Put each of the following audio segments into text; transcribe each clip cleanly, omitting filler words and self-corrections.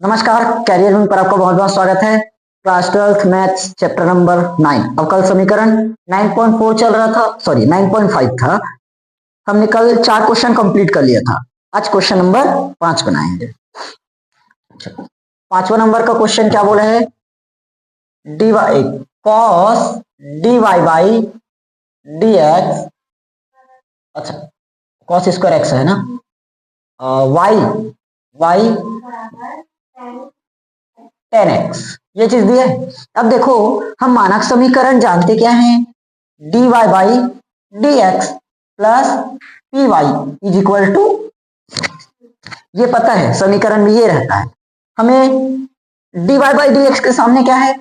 नमस्कार, career wing पर आपका बहुत बहुत स्वागत है। Class 12 maths chapter number 9। अब कल समीकरण 9.4 चल रहा था, सॉरी 9.5 था। हमने कल 4 क्वेश्चन कंप्लीट कर लिया था। आज क्वेश्चन नंबर 5 बनाएंगे। पांचवा नंबर का क्वेश्चन क्या बोला है? D y cos d y by d x, अच्छा कॉस स्क्वायर एक्स है ना, वाई वाई 10x, ये चीज दी है। अब देखो, हम मानक समीकरण जानते क्या है? dy by d x plus p y is equal to, ये पता है समीकरण में ये रहता है। हमें dy बाई डी एक्स के सामने क्या है?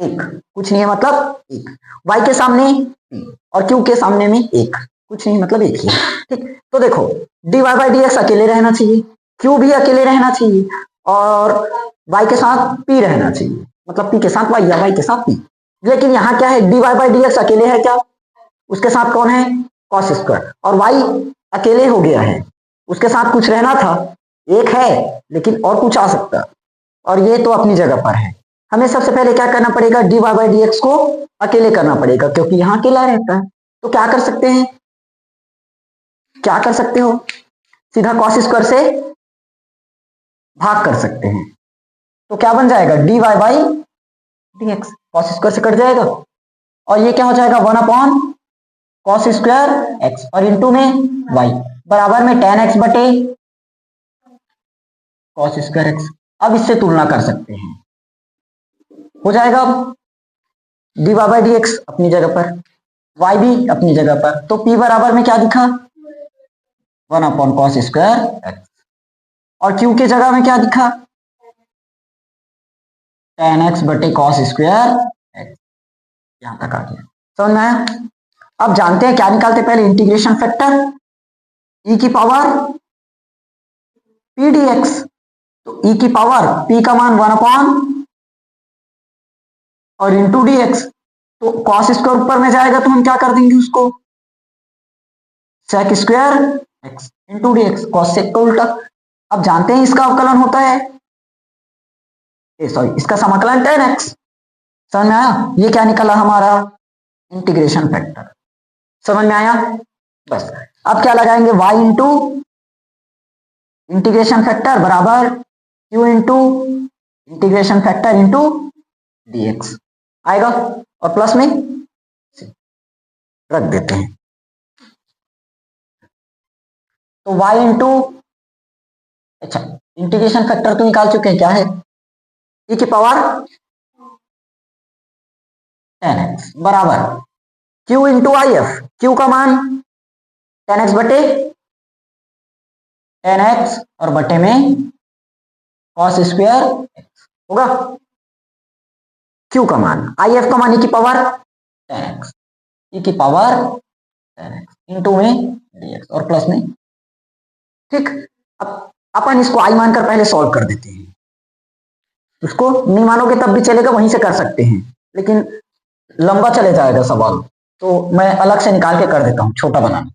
एक, कुछ नहीं है मतलब एक। y के सामने p और q के सामने में एक, कुछ नहीं मतलब एक ही। ठीक, तो देखो dy बाई डी एक्स अकेले रहना चाहिए, q भी अकेले रहना चाहिए और y के साथ p रहना चाहिए, मतलब p के साथ y या y के साथ p। लेकिन यहाँ क्या है? dy बाई डी एक्स अकेले है क्या? उसके साथ कौन है? cos square. और y अकेले हो गया है, उसके साथ कुछ रहना था, एक है लेकिन और कुछ आ सकता, और ये तो अपनी जगह पर है। हमें सबसे पहले क्या करना पड़ेगा? dy बाई डी एक्स को अकेले करना पड़ेगा, क्योंकि यहाँ अकेला रहता है। तो क्या कर सकते हैं, क्या कर सकते हो? सीधा cos स्क्वायर से भाग कर सकते हैं। तो क्या बन जाएगा? dy by d x cos square से कट जाएगा, और ये क्या हो जाएगा? 1 अपॉन कॉस स्क्वायर एक्स और इंटू में y बराबर में tan x बटे कॉस स्क्वायर एक्स। अब इससे तुलना कर सकते हैं, हो जाएगा dy बाई डी एक्स अपनी जगह पर, y भी अपनी जगह पर, तो p बराबर में क्या दिखा? 1 अपॉन कॉस स्क्वायर एक्स, और q की जगह में क्या दिखा? tan x बटे कॉस स्क्वायर एक्स। यहां तक आ गया, समझ में आया? अब जानते हैं क्या निकालते? पहले इंटीग्रेशन फैक्टर e की पावर p dx। तो e की पावर p का मान 1 अपॉन और इंटू dx, तो cos स्क्वायर ऊपर में जाएगा तो हम क्या कर देंगे उसको? sec square x into dx, cos sec का उल्टा। अब जानते हैं इसका अवकलन होता है, सॉरी इसका समाकलन tan x। समझ में आया? ये क्या निकला हमारा? Integration factor. समझ में आया? बस अब क्या लगाएंगे? y इंटू इंटीग्रेशन फैक्टर बराबर q into integration factor into dx आएगा, और प्लस में रख देते हैं। तो y इंटू, अच्छा इंटीग्रेशन फैक्टर तो निकाल चुके हैं, क्या है? e की पावर tan x बराबर q into I F, q का मान tan x बटे tan x और बटे में cos स्क्वायर x होगा। q का मान, आई एफ का मान e की पावर tan x, e की पावर tan x इंटू में dx और प्लस में। ठीक, अब अपन इसको आई मानकर पहले सॉल्व कर देते हैं। उसको नहीं मानोगे तब भी चलेगा, वहीं से कर सकते हैं, लेकिन लंबा चले जाएगा सवाल, तो मैं अलग से निकाल के कर देता हूं छोटा बनाने।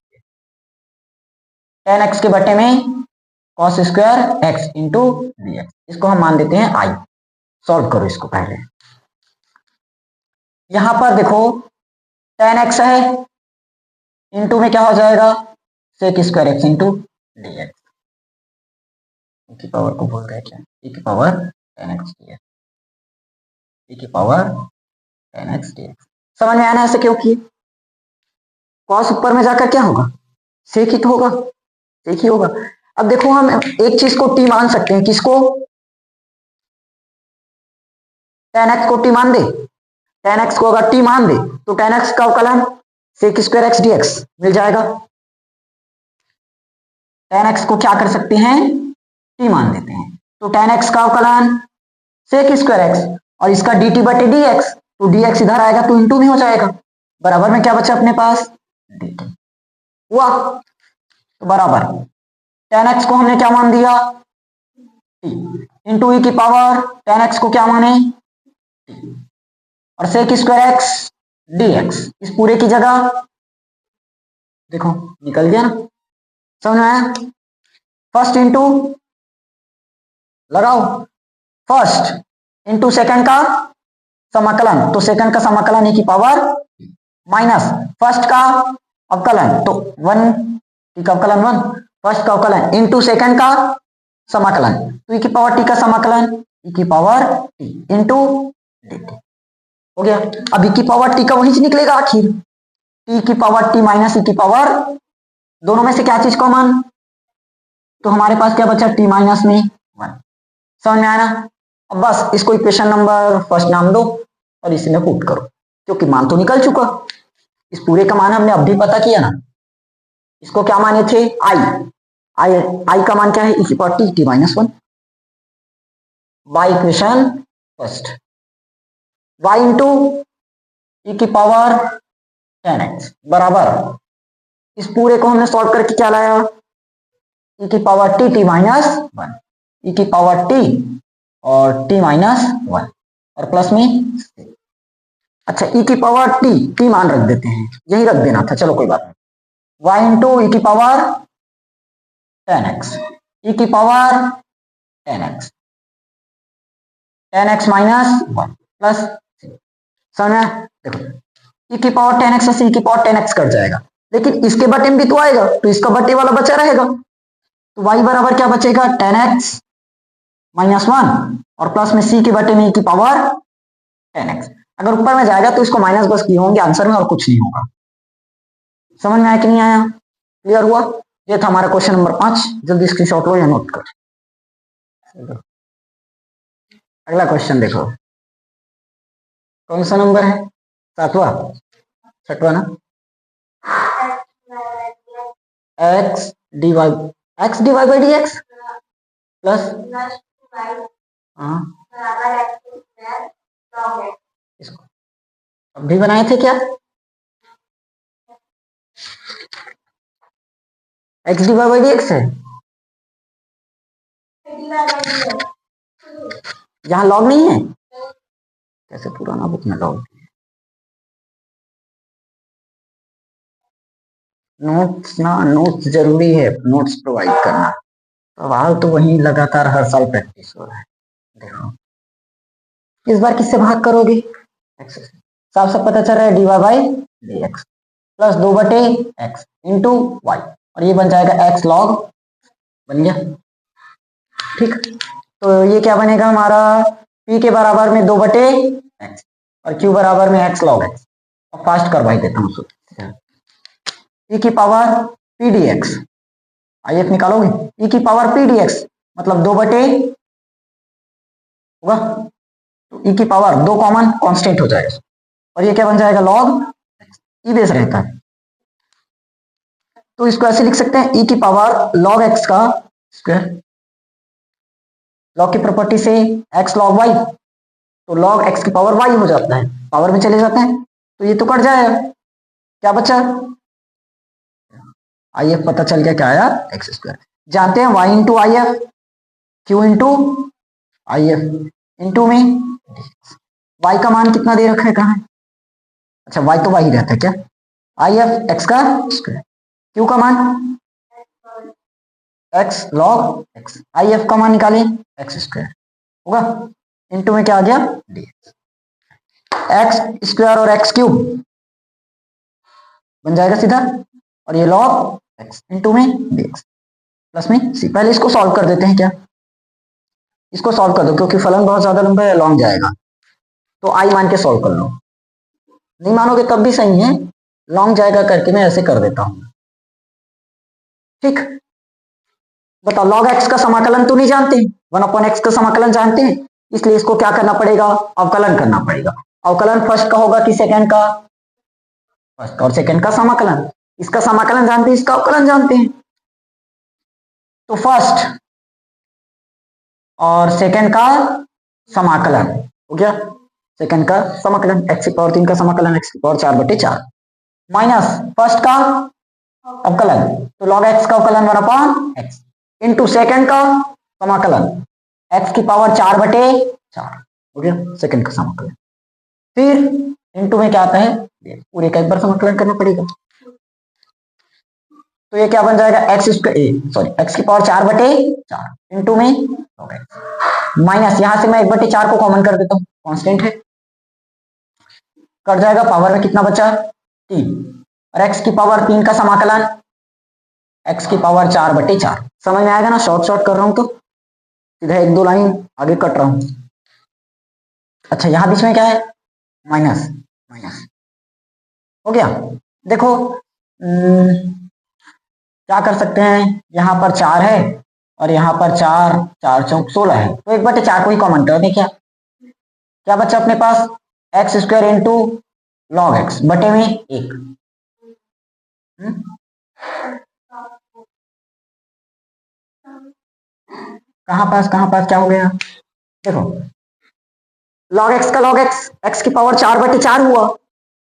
tan x के बटे में cos square x into dx, इसको हम मान देते हैं आई। सॉल्व करो इसको पहले। यहां पर देखो tan x है, इंटू में क्या हो जाएगा? sec square x into dx। e की पावर को बोल रहे क्या? e की power tan x dx, e की पावर tan x dx। समझ में आना ऐसे क्यों किए? cos ऊपर में जाकर क्या होगा? sec ही तो होगा, sec ही होगा। अब देखो हम एक चीज को t मान सकते हैं, किसको? tan x को t मान दे, tan x को अगर t मान दे तो tan x का अवकलन sec स्क्वायर x dx मिल जाएगा। tan x को क्या कर सकते हैं? t मान देते हैं, तो tan x का अवकलन sec स्क्वायर x और इसका dt बटे dx, तो dx इधर आएगा तो इंटू में हो जाएगा, बराबर में क्या बचा अपने पास? dt हुआ। तो बराबर tan x को हमने क्या मान दिया? t इंटू e की पावर tan x को क्या माने? t और sec स्क्वायर x dx, इस पूरे की जगह देखो निकल गया ना। समझ में आया? फर्स्ट इंटू लगाओ। फर्स्ट इंटू सेकंड का समाकलन, तो सेकंड का समाकलन e की पावर माइनस फर्स्ट का अवकलन, तो 1 टी का अवकलन 1, फर्स्ट का अवकलन इंटू सेकंड का समाकलन, तो e की पावर t का समाकलन e की पावर t इंटू dt हो गया। अब e की पावर t का वही निकलेगा आखिर, t की पावर t माइनस e की पावर, दोनों में से क्या चीज कॉमन, तो हमारे पास क्या बचा t माइनस में 1। समझ में आया ना। अब बस इसको इक्वेशन नंबर फर्स्ट नाम दो और इसी में पुट करो, क्योंकि मान तो निकल चुका, इस पूरे का मान हमने अब भी पता किया ना। इसको क्या माने थे, आई का मान क्या है, e की power t minus 1 by equation first, y into e की पावर 10x बराबर, इस पूरे को हमने सॉल्व करके क्या लाया, e की पावर t माइनस 1, e की पावर t और t माइनस 1 और प्लस में, अच्छा e की पावर t मान रख देते हैं, यही रख देना था, चलो कोई बात नहीं। y इंटू e की पावर 10x, e की power 10x, 10x minus 1 plus, समझ, देखो e की पावर 10x से e की पावर 10x कट जाएगा, लेकिन इसके बटे में भी तो आएगा, तो इसका बटे वाला बचा रहेगा, तो y बराबर क्या बचेगा 10x माइनस 1 और प्लस में c के बटे में e की पावर 10x, अगर ऊपर में जाएगा तो इसको माइनस बस किए होंगे आंसर में और कुछ नहीं होगा। समझ में आया कि नहीं आया, क्लियर हुआ। ये था हमारा क्वेश्चन नंबर 5, जल्दी स्क्रीनशॉट लो या नोट कर। अगला क्वेश्चन देखो, कौन सा नंबर है, 7वां 6वां ना, x divide by dx plus, हाँ इसको अब भी बनाए थे क्या, x डिवाइड बाई dx है, यहाँ लॉग नहीं है, कैसे पुराना बुक में लॉग, नोट्स ना, नोट्स जरूरी है, नोट्स प्रोवाइड करना, सवाल तो वही लगातार हर साल प्रैक्टिस हो रहा है। देखो इस बार किससे भाग करोगे, x, साफ साफ पता चल रहा है dy by dx plus 2/x into y, और ये बन जाएगा x log, बन गया ठीक। तो ये क्या बनेगा हमारा, p के बराबर में 2/x और q बराबर में x log x, और फास्ट करवाई देता हूँ e की पावर p dx, आइए निकालोगे e की पावर p dx मतलब 2/, होगा तो e की पावर 2 कॉमन कांस्टेंट हो जाएगा, और ये क्या बन जाएगा लॉग e बेस रहता है, तो इसको ऐसे लिख सकते हैं e की पावर लॉग x का स्क्वायर, लॉग की प्रॉपर्टी से x log y, तो लॉग x की पावर y हो जाता है, पावर में चले जाते हैं, तो ये तो कट जाएगा, क्या बचा आई एफ, पता चल गया क्या आया एक्स स्क्वायर, जानते हैं y into I F, Q into I F into में y का मान कितना दे रखा है, कहाँ है, अच्छा y तो y रहता है क्या, आई एफ एक्स का स्क्वायर, क्यू का मान x log x, I F का मान निकालें एक्स स्क्वायर होगा, इंटू में क्या आ गया dx, एक्स स्क्वायर और एक्स क्यूब बन जाएगा सीधा, और ये log x इंटू में dx प्लस में c, पहले इसको सॉल्व कर देते हैं क्या, इसको सॉल्व कर दो क्योंकि फलन बहुत ज्यादा लंबा है, लॉन्ग जाएगा, तो आई मान के सॉल्व कर लो, नहीं मानोगे तब भी सही है, लॉन्ग जाएगा करके मैं ऐसे कर देता हूं, ठीक। बताओ log x का समाकलन तो नहीं जानते, 1/x का समाकलन जानते हैं, इसलिए इसको क्या करना पड़ेगा, अवकलन करना पड़ेगा, अवकलन फर्स्ट का होगा कि सेकंड का, फर्स्ट और सेकंड का समाकलन, इसका समाकलन जानते हैं, इसका अवकलन जानते हैं, तो फर्स्ट और सेकंड का समाकलन हो गया, सेकंड का समाकलन x की पावर 3 का समाकलन x की पावर 4/4 माइनस फर्स्ट का अवकलन, तो log x का अवकलन 1/x इंटू सेकंड का समाकलन x की पावर 4/4 हो गया, सेकंड का समाकलन, फिर इंटू में क्या आता है, पूरे का एक बार समाकलन करना पड़ेगा, तो ये क्या बन जाएगा x की पावर 4/4 इंटू में log x, माइनस यहां से मैं 1/4 को कॉमन कर देता हूँ, कांस्टेंट है, कट जाएगा, पावर में कितना बचा 3, और x की पावर 3 का समाकलन x की पावर 4/4। समझ में आएगा ना, शॉर्ट शॉर्ट कर रहा हूं तो सीधा 1-2 लाइन आगे कट रहा हूं। अच्छा यहां बीच में क्या है, माइनस माइनस हो गया। देखो क्या कर सकते हैं, यहाँ पर 4 है और यहाँ पर 4 4 चौक 16 है, तो 1/4 को ही कॉमन कर दें। क्या क्या बच्चा अपने पास, x square into log x बटे में 1। कहाँ पास क्या हो गया, देखो लॉग एक्स का लॉग एक्स, एक्स की पावर 4/4 हुआ,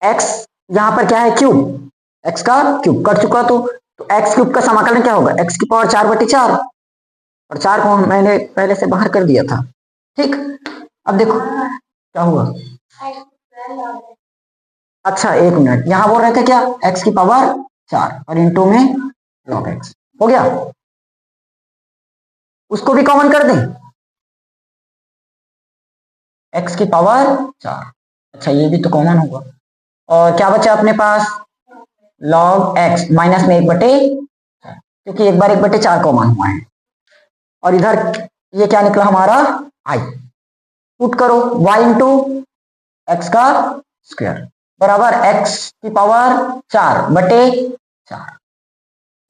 एक्स यहाँ पर क्या है क्यूब, एक्स का क्यूब कट चुका, तो एक्स क्यूब का समाकलन क्या होगा, एक्स की पावर 4/4, और 4 को मैंने पहले से बाहर कर दिया था। ठीक, अब देखो क्या हुआ, अच्छा 1 मिनट, यहां बोल रहे थे क्या, एक्स की पावर 4 और इंटू में लॉग एक्स हो गया, उसको भी कॉमन कर दें, एक्स की पावर 4, अच्छा ये भी तो कॉमन होगा, और क्या बचा अपने पास, लॉग एक्स माइनस में 1/, क्योंकि एक बार 1/4 कॉमन हुआ है, और इधर ये क्या निकला हमारा आई, पुट करो y इंटू एक्स का स्क्वायर बराबर x की पावर 4/4,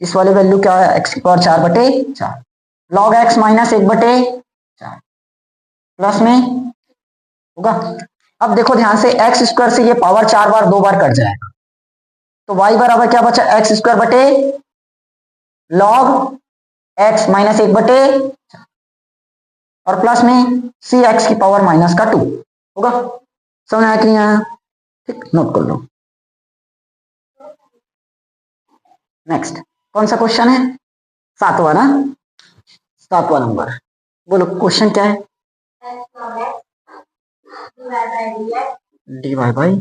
इस वाली वैल्यू क्या है, x की power 4/4, log x minus 1/4 plus में होगा। अब देखो ध्यान से, एक्स स्क्वायर से ये पावर 4 बार 2 बार कट जाएगा, तो y बराबर क्या बचा, एक्स स्क्वायर बटे लॉग x माइनस 1/, और प्लस में सी एक्स की पावर माइनस का 2 होगा। समझ आया कि नहीं आया, ठीक, नोट कर लो। नेक्स्ट कौन सा क्वेश्चन है, 7वां ना, 7वां नंबर, बोलो क्वेश्चन क्या है, dy बाई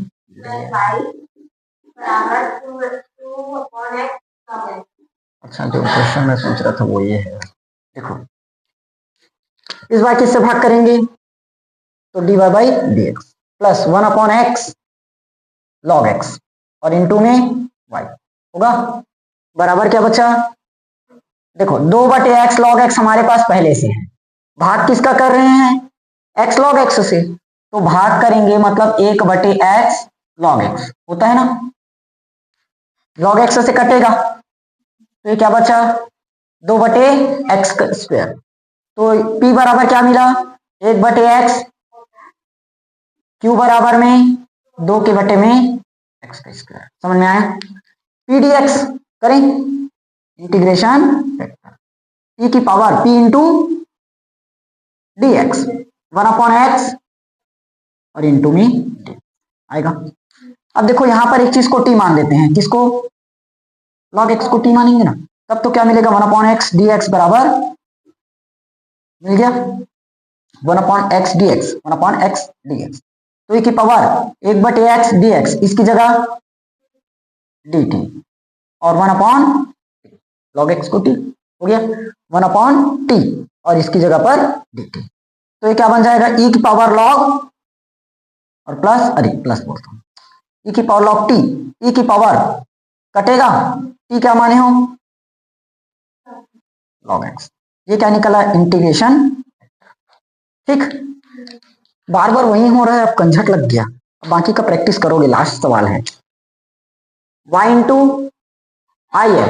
अच्छा जो क्वेश्चन मैं सोच रहा था वो ये है, देखो इस बार किससे भाग करेंगे, तो dy by dx plus 1/x log x और इंटू में y होगा, बराबर क्या बचा, देखो 2/x log x हमारे पास पहले से है, भाग किसका कर रहे हैं, x log x से, तो भाग करेंगे मतलब 1/x log x होता है ना, log x से कटेगा, तो ये क्या बचा 2/x स्क्वायर, तो p बराबर क्या मिला 1/x, q बराबर में 2 के बटे में x का स्क्वायर। समझ में आया, p dx करें इंटीग्रेशन फैक्टर, p की power p into dx 1/x और इंटू में d आएगा। अब देखो यहां पर एक चीज को t मान लेते हैं, किसको, log x को t मानेंगे ना, तब तो क्या मिलेगा 1/x dx बराबर मिल गया 1/x dx 1/x dx, तो e की पावर 1/x dx, इसकी जगह dt और 1/log x को t हो गया 1/t और इसकी जगह पर dt, तो ये क्या बन जाएगा e की पावर log और प्लस, अरे प्लस बोलता हूं, e की पावर log t, e की पावर कटेगा t क्या माने हो log x, ये क्या निकला इंटीग्रेशन, ठीक, बार बार वही हो रहा है, अब कंझट लग गया, बाकी का प्रैक्टिस करोगे, लास्ट सवाल है y इंटू आई है,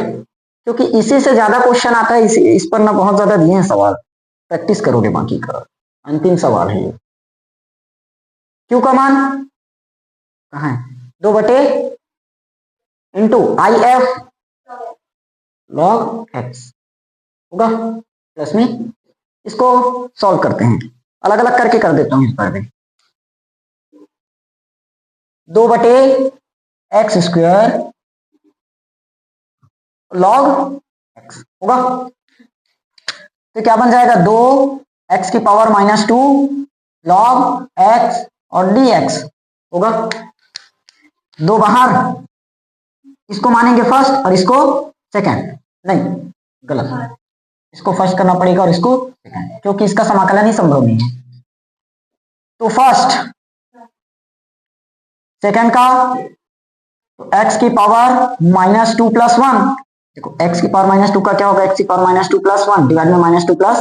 क्योंकि इसी से ज्यादा क्वेश्चन आता है, इस पर ना बहुत ज्यादा दिए हैं सवाल, प्रैक्टिस करोगे बाकी का, अंतिम सवाल है ये, क्यू का मान कहाँ है 2 into I F log x होगा, प्लस में इसको सॉल्व करते हैं, अलग अलग करके कर देता हूं इस बार में, 2/x स्क्वायर लॉग एक्स होगा, तो क्या बन जाएगा 2x की पावर -2 लॉग x और dx होगा, 2 बाहर, इसको मानेंगे फर्स्ट और इसको सेकंड, नहीं गलत, इसको फर्स्ट करना पड़ेगा और इसको सेकंड, क्योंकि इसका समाकलन ही संभव नहीं है। तो फर्स्ट सेकंड का, तो एक्स की पावर -2 + 1, देखो एक्स की पावर -2 का क्या होगा, एक्स की पावर -2 + 1 डिवाइड में -2 प्लस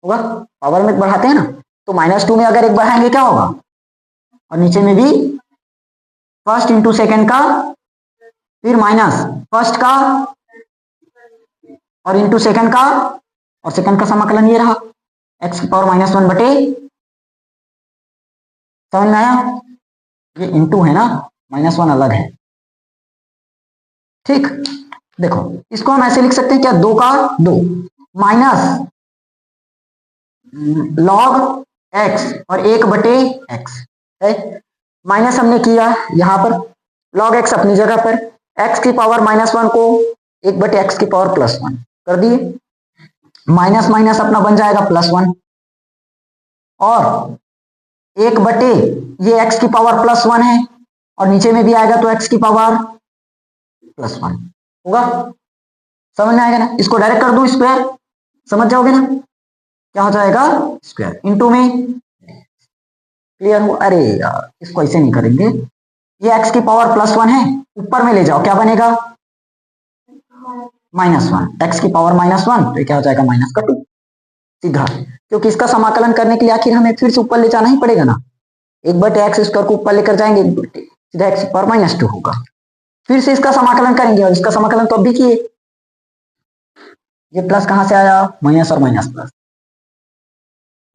होगा, पावर में बढ़ाते हैं ना, तो -2 में अगर एक बढ़ाएंगे क्या होगा, और नीचे में भी फर्स्ट इंटू सेकंड का, फिर माइनस फर्स्ट का और इंटू सेकंड का, और सेकंड का समाकलन ये रहा एक्स की पावर -1 बटे, समझ में आया, ये इंटू है ना, -1 अलग है, ठीक। देखो इसको हम ऐसे लिख सकते हैं क्या, 2 का 2 माइनस लॉग एक्स और 1 बटे एक्स है, माइनस हमने किया यहां पर, लॉग एक्स अपनी जगह पर, एक्स की पावर -1 को 1 बटे एक्स की पावर +1 कर दिए, माइनस माइनस अपना बन जाएगा +1, और 1 बटे ये एक्स की पावर +1 है, और नीचे में भी आएगा तो एक्स की पावर +1 होगा, समझ में आएगा ना, इसको डायरेक्ट कर दूं स्क्वायर, समझ जाओगे ना, क्या हो जाएगा स्क्वायर इंटू में, क्लियर हो, अरे यार इसको ऐसे नहीं करेंगे, ये एक्स की पावर +1 है, ऊपर में ले जाओ क्या बनेगा -1, एक्स की पावर -1, तो ये क्या हो जाएगा -2 सीधा, क्योंकि इसका समाकलन करने के लिए आखिर हमें फिर से ऊपर ले जाना ही पड़ेगा ना, 1 बटे एक्स स्क्वायर को ऊपर लेकर जाएंगे, सीधा एक्स की पावर -2 होगा, फिर से इसका समाकलन करेंगे, और इसका समाकलन तो अभी किए, ये प्लस कहां से आया, माइनस और माइनस प्लस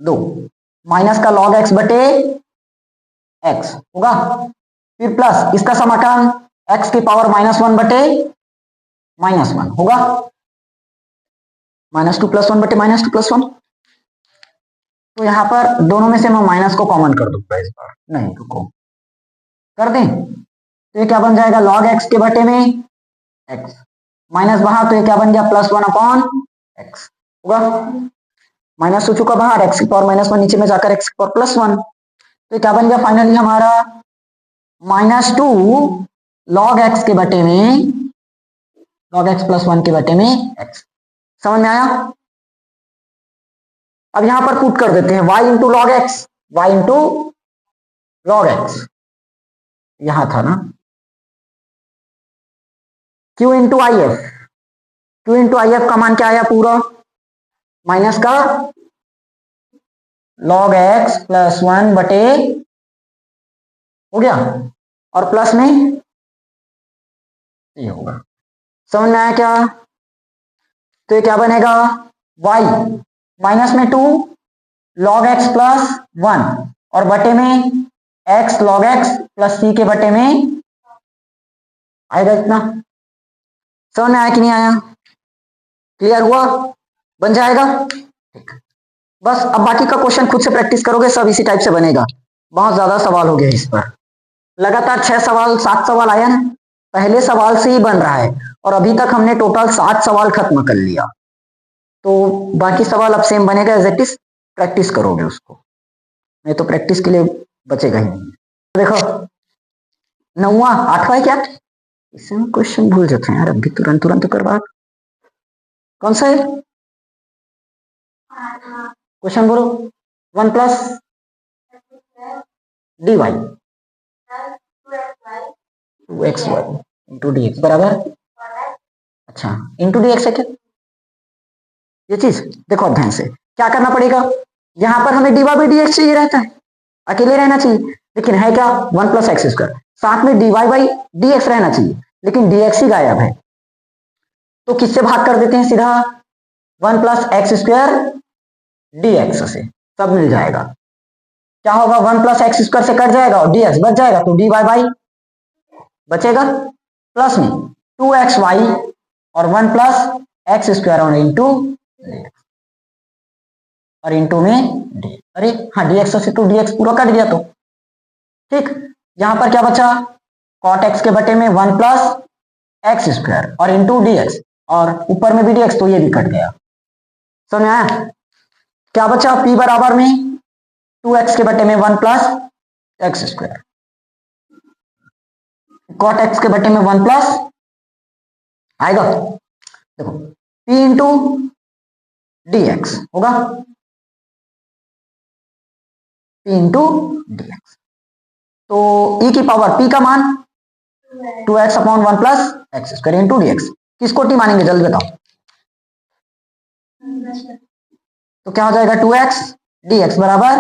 2, माइनस का लॉग एक्स बटे एक्स होगा, फिर प्लस इसका समाकलन एक्स की पावर -1 बटे -1 होगा, -2 + 1 बटे -2 + 1, तो यहां पर दोनों में से मैं माइनस को कॉमन कर दूंगा इस बार, नहीं रुको कर दें, तो ये क्या बन जाएगा, लॉग एक्स के बटे में एक्स, माइनस बाहर तो ये क्या बन गया +1/x होगा, माइनस हो चुका बाहर, एक्स की पावर -1 नीचे में जाकर एक्स की पावर +1, तो ये क्या बन गया फाइनली हमारा -2 लॉग एक्स के बटे में, लॉग एक्स +1 के बटे में एक्स, समझ में आया। अब यहां पर पुट कर देते हैं y into log x, y into log x, यहां था ना, q into I F, q into I F का मान क्या आया पूरा, माइनस का लॉग एक्स +1 बटे हो गया, और प्लस में ये होगा, समझ में आया क्या, तो ये क्या बनेगा y -2 लॉग एक्स +1 और बटे में x log x plus c के बटे में आएगा इतना, समझ में आया कि नहीं आया, क्लियर हुआ, बन जाएगा, ठीक। बस अब बाकी का क्वेश्चन खुद से प्रैक्टिस करोगे, सब इसी टाइप से बनेगा, बहुत ज्यादा सवाल हो गया इस पर, लगातार 6 सवाल 7 सवाल आया ना, पहले सवाल से ही बन रहा है, और अभी तक हमने टोटल 7 सवाल खत्म कर लिया, तो बाकी सवाल अब सेम बनेगा एज इट इज, प्रैक्टिस करोगे उसको, नहीं तो प्रैक्टिस के लिए बचेगा ही नहीं। देखो 9वां 8वां है क्या, इसमें क्वेश्चन भूल जाते हैं यार, अभी तुरंत तुरंत करवा, कौन सा है क्वेश्चन बोलो, 1 + dy 2xy इंटू dx बराबर, अच्छा इंटू dx है क्या, ये चीज देखो अब ध्यान से क्या करना पड़ेगा, यहां पर हमें dy/dx चाहिए रहता है, अकेले रहना चाहिए, लेकिन है क्या 1 + x², साथ में dy/dx रहना चाहिए, लेकिन dx ही गायब है, तो किससे भाग कर देते हैं सीधा 1 + x² dx से, सब मिल जाएगा, क्या होगा 1 + x² से कट जाएगा और dx बच जाएगा, तो dy बचेगा, प्लस में 2xy और 1 + x² और इंटू और इंटू में डी, अरे हाँ dx से तो dx पूरा कट गया, तो ठीक, यहां पर क्या बचा cot x के बटे में 1 + x² और इंटू dx, और ऊपर में भी dx, तो ये भी कट गया, समझ में आया, क्या बचा p बराबर में 2x के बटे में 1 + x², cot x के बटे में 1 प्लस आएगा, देखो p इंटू dx होगा, p इंटू dx। तो e की पावर p का मान 2x upon 1 plus x square into dx। किसको t मानेंगे जल्दी बताओ। तो क्या हो जाएगा 2x dx बराबर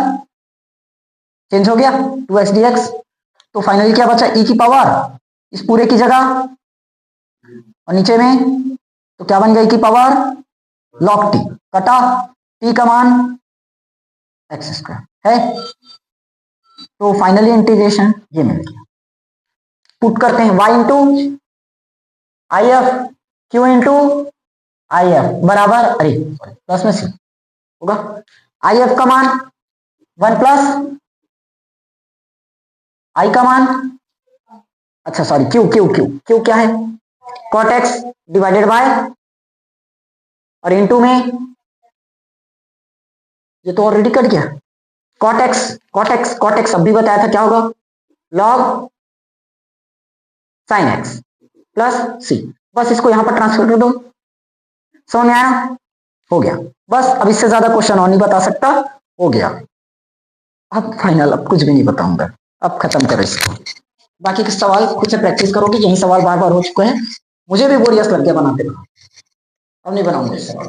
चेंज हो गया 2x dx। तो फाइनली क्या बचा e की पावर इस पूरे की जगह और नीचे में तो क्या बन गया e की पावर log t कटा t का मान एक्स स्क्वायर है। तो फाइनली इंटीग्रेशन ये मिल गया। पुट करते हैं y into I F Q into I F बराबर अरे प्लस में सी होगा आई एफ का मान 1 प्लस आई का मान अच्छा sorry Q Q Q Q क्या है कॉट एक्स डिवाइडेड बाय और इंटू में ये तो ऑलरेडी कट गया कॉट एक्स अब भी बताया था क्या होगा लॉग साइन एक्स प्लस सी। बस इसको यहां पर ट्रांसफर कर दो, समझ में आया, हो गया। बस अब इससे ज्यादा क्वेश्चन और नहीं बता सकता, हो गया। अब फाइनल, अब कुछ भी नहीं बताऊंगा, अब खत्म करो इसको। बाकी के सवाल खुद से प्रैक्टिस करोगे, यही सवाल बार बार हो चुके हैं, मुझे भी बोरियत लग गया बनाते, अब नहीं बनाऊंगा इस सवाल।